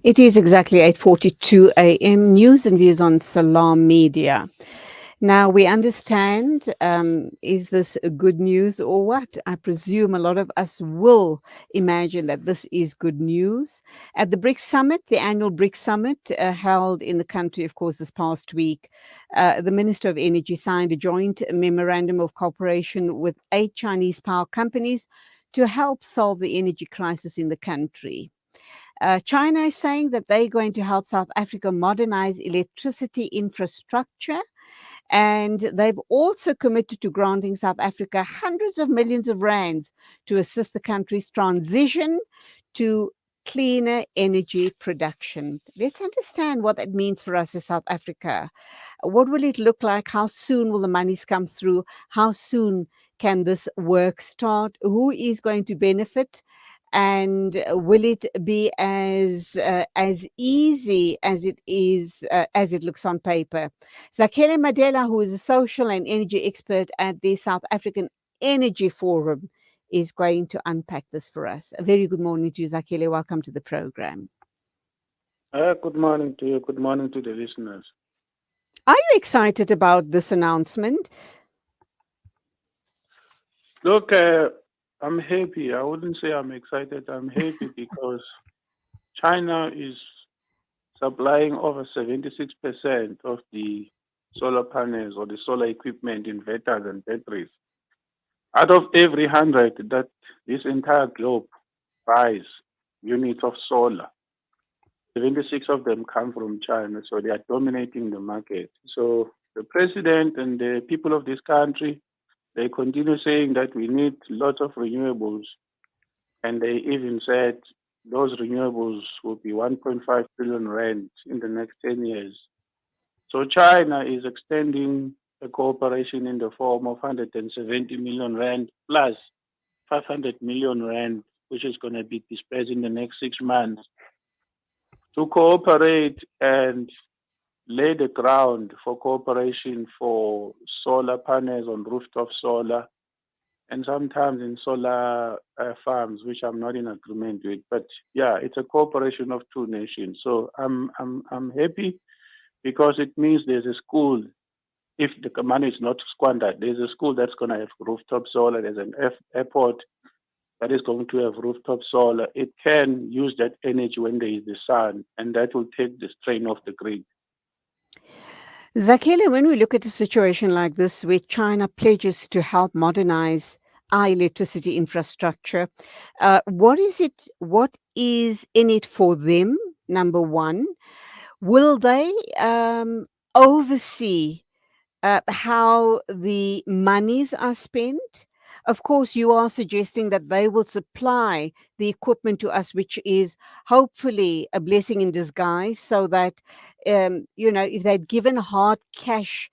It is exactly 8:42 a.m. News and views on Salam Media. Now we understand, is this a good news or what? I presume a lot of us will imagine that this is good news. At the BRICS Summit, the annual BRICS Summit held in the country, of course, this past week, the Minister of Energy signed a joint memorandum of cooperation with 8 Chinese power companies to help solve the energy crisis in the country. China is saying that they're going to help South Africa modernize electricity infrastructure. And they've also committed to granting South Africa hundreds of millions of rands to assist the country's transition to cleaner energy production. Let's understand what that means for us as South Africa. What will it look like? How soon will the monies come through? How soon can this work start? Who is going to benefit? And will it be as easy as it looks on paper? Zakhele Madela, who is a social and energy expert at the South African Energy Forum, is going to unpack this for us. A very good morning to you, Zakhele. Welcome to the program. Good morning to you. Good morning to the listeners. Are you excited about this announcement? Look, I'm happy. I wouldn't say I'm excited. I'm happy because China is supplying over 76% of the solar panels or the solar equipment, inverters, and batteries. Out of every 100 that this entire globe buys units of solar, 76 of them come from China, so they are dominating the market. So the president and the people of this country, they continue saying that we need lots of renewables, and they even said those renewables will be 1.5 billion rand in the next 10 years. So China is extending a cooperation in the form of 170 million rand plus 500 million rand, which is going to be dispersed in the next 6 months to cooperate and lay the ground for cooperation for solar panels on rooftop solar and sometimes in solar farms, which I'm not in agreement with. But yeah, it's a cooperation of two nations. So I'm happy because it means there's a school. If the money is not squandered, there's a school that's going to have rooftop solar. There's an airport that is going to have rooftop solar. It can use that energy when there is the sun, and that will take the strain off the grid. Zakhele, when we look at a situation like this where China pledges to help modernize our electricity infrastructure, what is in it for them, number one? Will they oversee how the monies are spent? Of course, you are suggesting that they will supply the equipment to us, which is hopefully a blessing in disguise, so that, if they'd given hard cash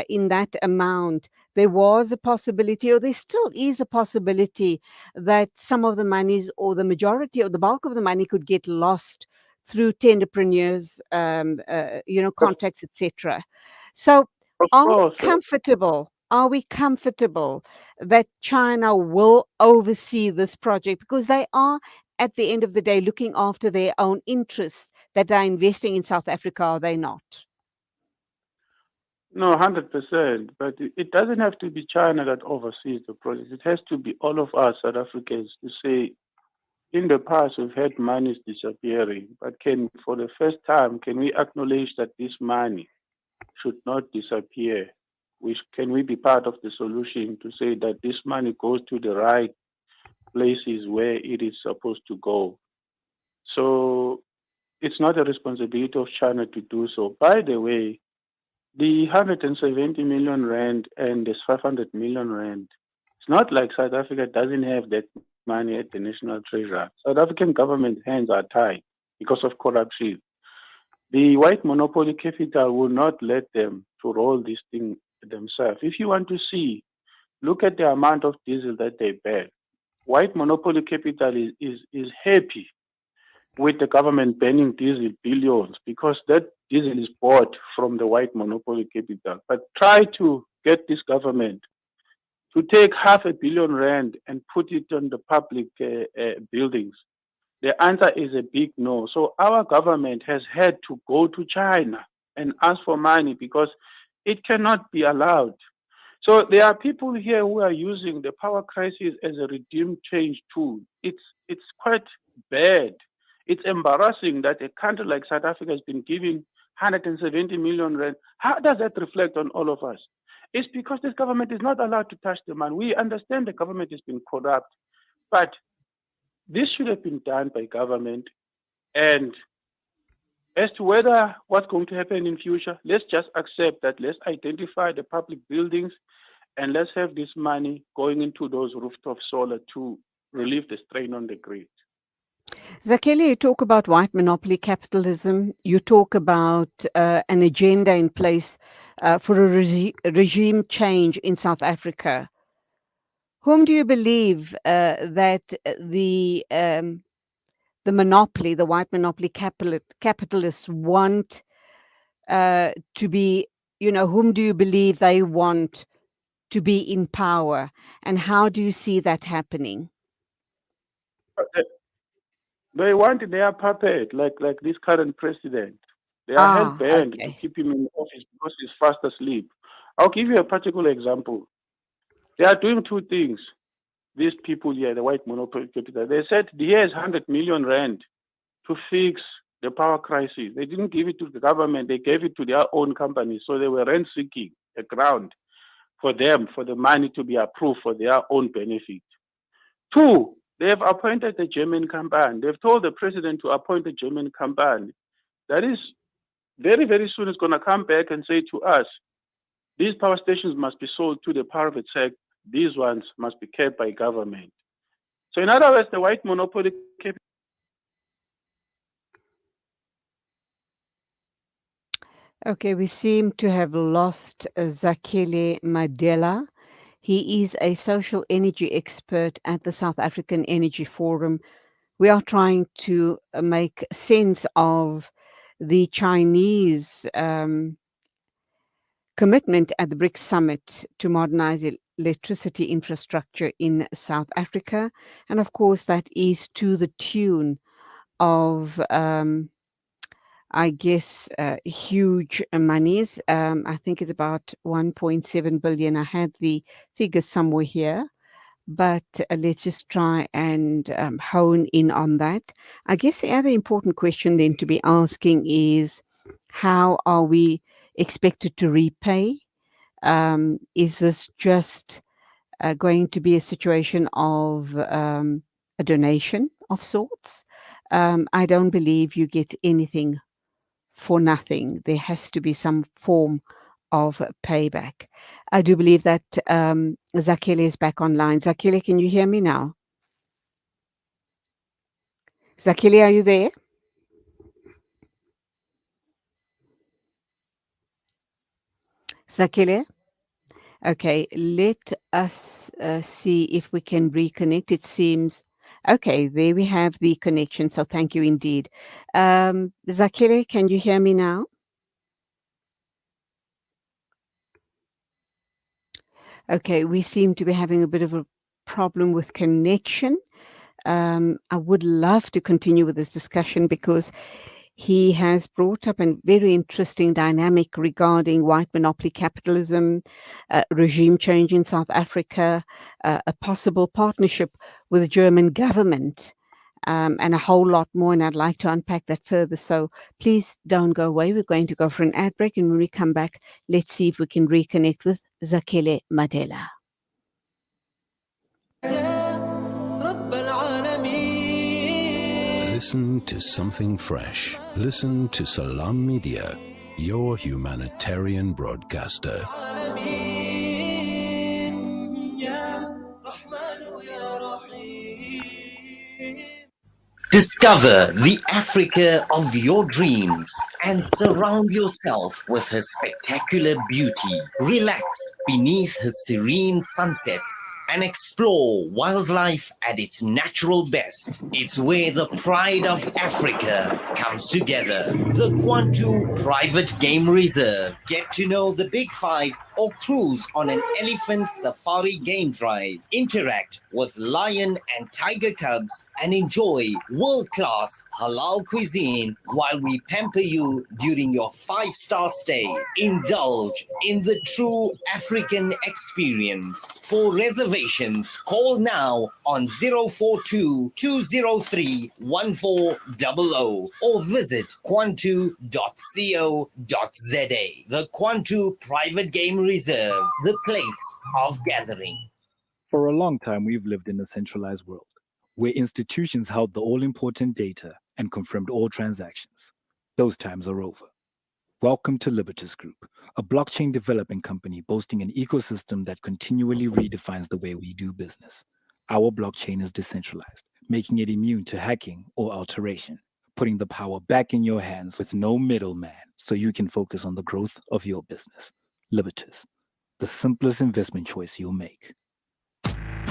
in that amount, there was a possibility, or there still is a possibility, that some of the monies or the majority or the bulk of the money could get lost through tenderpreneurs, contracts, etc. So Of are we course, comfortable? Are we comfortable that China will oversee this project? Because they are, at the end of the day, looking after their own interests that they're investing in South Africa, are they not? no, 100%. But it doesn't have to be China that oversees the project. It has to be all of us South Africans to say, in the past, we've had monies disappearing, but for the first time, can we acknowledge that this money should not disappear? Can we be part of the solution to say that this money goes to the right places where it is supposed to go? So it's not a responsibility of China to do so. By the way, the 170 million rand and this 500 million rand, it's not like South Africa doesn't have that money at the national treasury. South African government hands are tied because of corruption. The white monopoly capital will not let them to roll this thing themselves. If you want to see, look at the amount of diesel that they bear. White monopoly capital is happy with the government banning diesel billions because that diesel is bought from the white monopoly capital. But try to get this government to take 500 million rand and put it on the public buildings. The answer is a big no. So our government has had to go to China and ask for money because it cannot be allowed. So there are people here who are using the power crisis as a redeem change tool. It's quite bad. It's embarrassing that a country like South Africa has been given 170 million rand. How does that reflect on all of us? It's because this government is not allowed to touch the money. We understand the government has been corrupt, but this should have been done by government. And as to whether what's going to happen in future, let's just accept that. Let's identify the public buildings and let's have this money going into those rooftop solar to relieve the strain on the grid. Zakhele, you talk about white monopoly capitalism. You talk about an agenda in place for a regime change in South Africa. Whom do you believe that the monopoly, the white monopoly capitalists want to be, whom do you believe they want to be in power? And how do you see that happening? They want their puppet, like this current president. They are hell-bent to keep him in office because he's fast asleep. I'll give you a particular example. They are doing two things. These people here, the white monopoly capital, they said here's 100 million rand to fix the power crisis. They didn't give it to the government. They gave it to their own companies. So they were rent-seeking a ground for them, for the money to be approved for their own benefit. Two, they have appointed a German company. They've told the president to appoint a German company. That is very, very soon is going to come back and say to us, these power stations must be sold to the private sector. These ones must be kept by government. So in other words, the white monopoly capital. Okay, we seem to have lost Zakhele Madela. He is a social energy expert at the South African Energy Forum. We are trying to make sense of the Chinese commitment at the BRICS summit to modernize electricity infrastructure in South Africa. And of course, that is to the tune of I guess, huge monies. I think it's about 1.7 billion. I have the figures somewhere here, but let's just try and hone in on that. I guess the other important question then to be asking is, how are we expected to repay? Is this just going to be a situation of a donation of sorts? I don't believe you get anything for nothing. There has to be some form of payback. I do believe that Zakhele is back online. Zakhele, can you hear me now? Zakhele, are you there? Zakhele? Okay, let us see if we can reconnect. It seems, okay, there we have the connection. So thank you indeed. Zakhele, can you hear me now? Okay, we seem to be having a bit of a problem with connection. I would love to continue with this discussion because he has brought up a very interesting dynamic regarding white monopoly capitalism, regime change in South Africa, a possible partnership with the German government, and a whole lot more. And I'd like to unpack that further. So please don't go away. We're going to go for an ad break. And when we come back, let's see if we can reconnect with Zakhele Madela. Listen to something fresh. Listen to Salam Media, your humanitarian broadcaster. Discover the Africa of your dreams and surround yourself with her spectacular beauty. Relax beneath her serene sunsets and explore wildlife at its natural best. It's where the pride of Africa comes together. The Kwantu Private Game Reserve. Get to know the Big Five or cruise on an elephant safari game drive. Interact with lion and tiger cubs and enjoy world-class halal cuisine while we pamper you during your 5-star stay. Indulge in the true African experience. For reservations, call now on 042 203 1400 or visit kwantu.co.za. The Kwantu Private Game Reserve, the place of gathering. For a long time, we've lived in a centralized world where institutions held the all-important data and confirmed all transactions. Those times are over. Welcome to Libertas Group, a blockchain development company boasting an ecosystem that continually redefines the way we do business. Our blockchain is decentralized, making it immune to hacking or alteration, putting the power back in your hands with no middleman so you can focus on the growth of your business. Libertas, the simplest investment choice you'll make.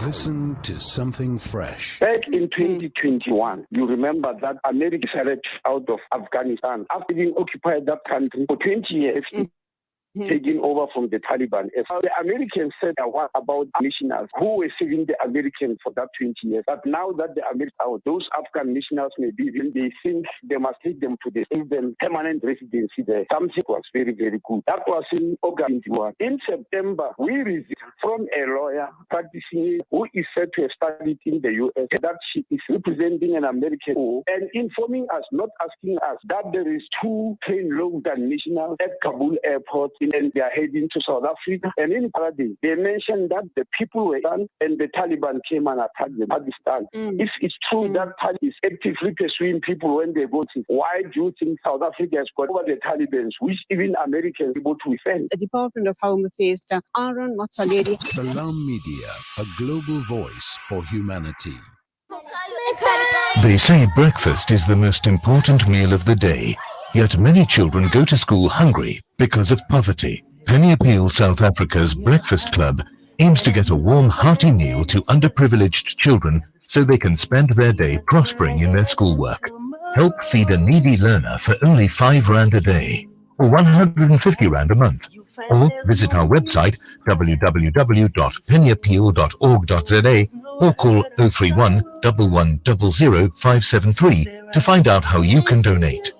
Listen to something fresh. Back in 2021, you remember that America decided out of Afghanistan after being occupied that country for 20 years. Taking over from the Taliban. The Americans said what about nationals who were serving the Americans for that 20 years. But now that the Americans are out, those Afghan nationals may be, they think they must take them to the give them permanent residency there. Something was very, very good. That was in August 21. In September, we received from a lawyer practicing who is said to have studied in the US that she is representing an American and informing us, not asking us, that there is 2 train loads and nationals at Kabul airport and they are heading to South Africa. And in Paradise, they mentioned that the people were done and the Taliban came and attacked the Pakistan. If it's true that Taliban is actively pursuing people when they go to, why do you think South Africa has got over the Taliban, which even Americans are able to defend? The Department of Home Affairs, Aaron Motsoaledi. Salam Media, a global voice for humanity. They say breakfast is the most important meal of the day, yet many children go to school hungry because of poverty. Penny Appeal South Africa's Breakfast Club aims to get a warm, hearty meal to underprivileged children so they can spend their day prospering in their schoolwork. Help feed a needy learner for only 5 Rand a day, or 150 Rand a month. Or visit our website www.pennyappeal.org.za or call 031 1100 573 to find out how you can donate.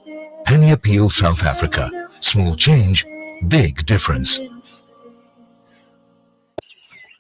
Penny Appeal South Africa. Small change, big difference.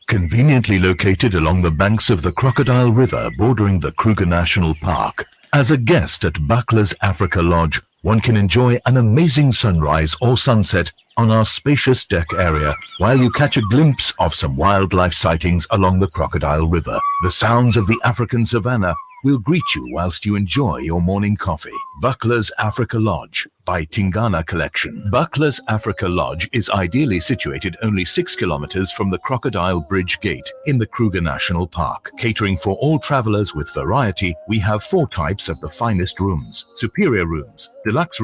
Conveniently located along the banks of the Crocodile River bordering the Kruger National Park, as a guest at Buckler's Africa Lodge, one can enjoy an amazing sunrise or sunset on our spacious deck area while you catch a glimpse of some wildlife sightings along the Crocodile River. The sounds of the African savannah will greet you whilst you enjoy your morning coffee. Buckler's Africa Lodge by Tingana Collection. Buckler's Africa Lodge is ideally situated only 6 kilometers from the Crocodile Bridge Gate in the Kruger National Park. Catering for all travelers with variety, we have 4 types of the finest rooms: superior rooms, deluxe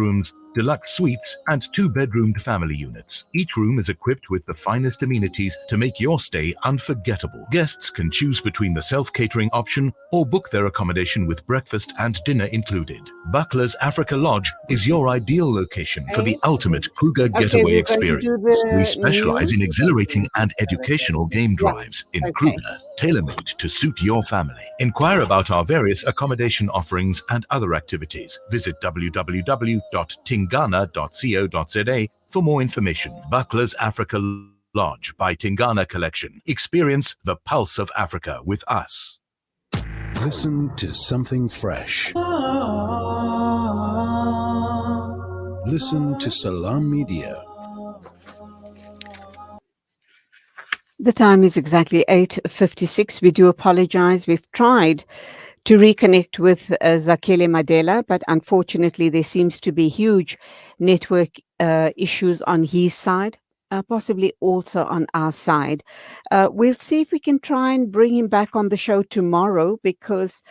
suites, and 2-bedroomed family units. Each room is equipped with the finest amenities to make your stay unforgettable. Guests can choose between the self-catering option or book their accommodation with breakfast and dinner included. Buckler's Africa Lodge is your ideal location for the ultimate Kruger getaway experience. We specialize in exhilarating and educational game drives in Kruger, tailor-made to suit your family. Inquire about our various accommodation offerings and other activities. Visit www.tingana.co.za for more information. Buckler's Africa Lodge by Tingana Collection. Experience the pulse of Africa with us. Listen to something fresh. Listen to Salam Media. The time is exactly 8:56. We do apologize. We've tried to reconnect with Zakhele Madela, but unfortunately there seems to be huge network issues on his side, possibly also on our side. We'll see if we can try and bring him back on the show tomorrow, because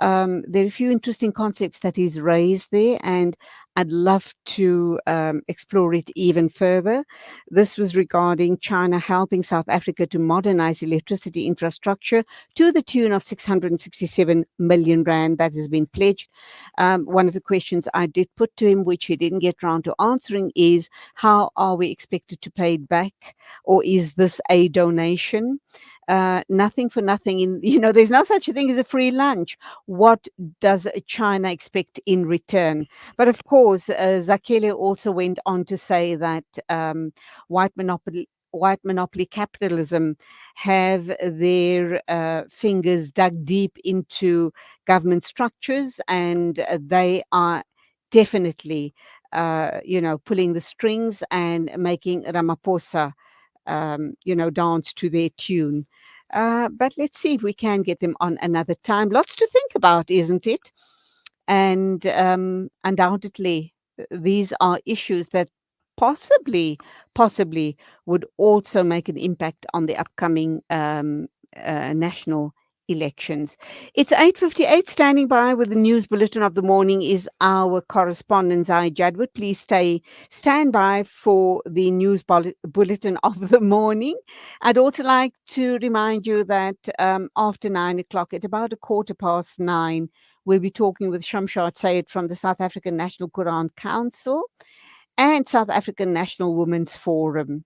There are a few interesting concepts that he's raised there, and I'd love to explore it even further. This was regarding China helping South Africa to modernize electricity infrastructure to the tune of 667 million rand that has been pledged. One of the questions I did put to him, which he didn't get round to answering, is how are we expected to pay it back, or is this a donation? Nothing for nothing. There's no such a thing as a free lunch. What does China expect in return? But of course, Zakhele also went on to say that white monopoly capitalism have their fingers dug deep into government structures, and they are definitely pulling the strings and making Ramaphosa dance to their tune. But let's see if we can get them on another time. Lots to think about, isn't it? And undoubtedly, these are issues that possibly would also make an impact on the upcoming national elections. It's 8:58. Standing by with the news bulletin of the morning is our correspondent Zai Jadwood. Please stand by for the news bulletin of the morning. I'd also like to remind you that after 9 o'clock, at about 9:15, we'll be talking with Shamshad Sayed from the South African National Quran Council and South African National Women's Forum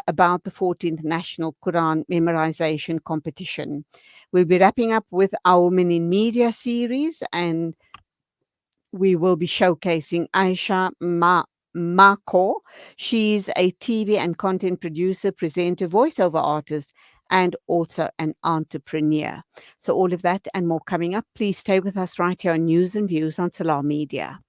about the 14th National Quran Memorization Competition. We'll be wrapping up with our Women in Media series, and we will be showcasing Aisha Mako. She's a TV and content producer, presenter, voiceover artist, and also an entrepreneur. So all of that and more coming up. Please stay with us right here on News and Views on Salam Media.